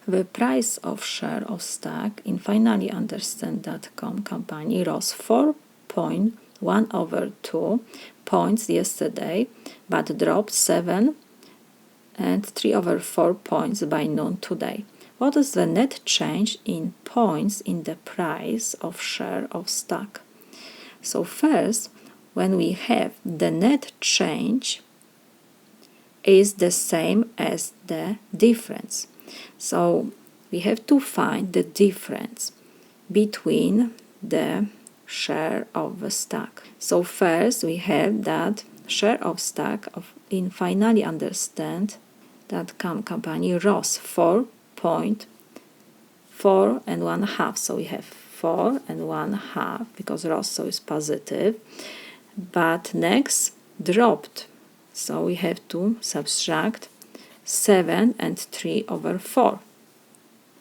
The price of share of stock in finalyunderstand.com company rose 4.1/2 points yesterday, but dropped 7 and 3/4 points by noon today. What is the net change in points in the price of share of stock? So first, when we have the net change is the same as the difference. So we have to find the difference between the share of the stock. So first we have that share of stock in finalyunderstand.com company rose 4.1/2. So we have 4.1/2 because rose so is positive, but next dropped. So we have to subtract 7 and 3/4.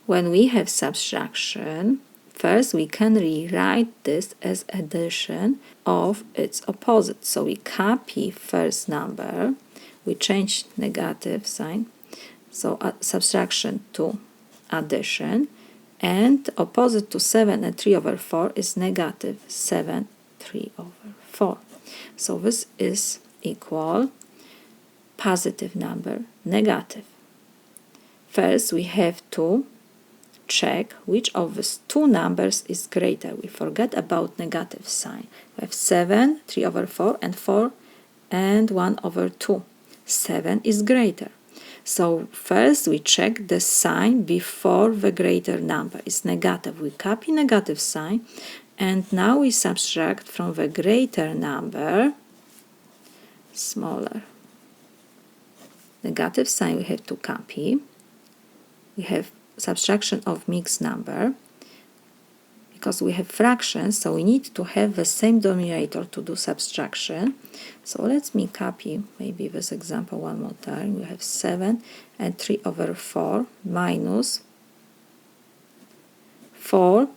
When we have subtraction, first we can rewrite this as addition of its opposite. So we copy first number, we change negative sign, so subtraction to addition, and opposite to 7 and 3/4 is negative 7 3/4. So this is equal positive number, negative. First we have to check which of these two numbers is greater. We forget about negative sign. We have 7 3/4 and 4 and 1/2. 7 is greater. So first we check the sign before the greater number is negative. We copy negative sign, and now we subtract from the greater number smaller. Negative sign we have to copy. We have subtraction of mixed number. Because we have fractions, so we need to have the same denominator to do subtraction. So let me copy maybe this example one more time. We have 7 and 3/4 minus 4.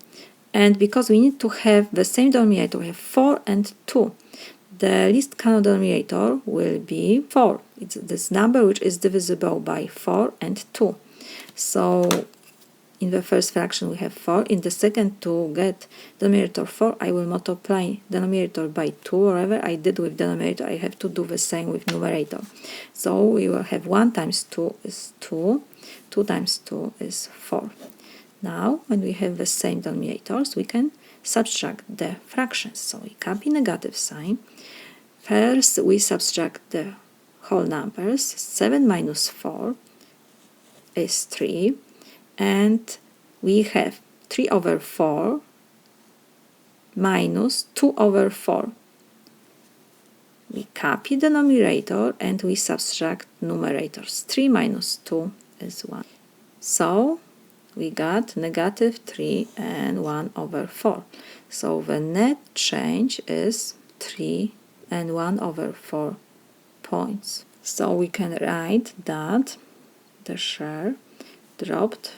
And because we need to have the same denominator, we have 4 and 2. The least common denominator will be 4. It's this number which is divisible by 4 and 2. So in the first fraction we have 4. In the second, to get denominator 4, I will multiply denominator by 2. Whatever I did with denominator, I have to do the same with numerator. So we will have 1 times 2 is 2. 2 times 2 is 4. Now, when we have the same denominators, we can subtract the fractions. So we copy negative sign. First, we subtract the whole numbers. 7 minus 4 is 3. And we have 3/4 minus 2/4. We copy the numerator and we subtract numerators. 3 minus 2 is 1. So we got negative 3 and 1/4. So the net change is 3 and 1/4 points. So we can write that the share dropped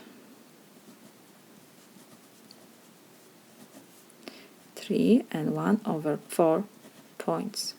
3 and 1/4 points.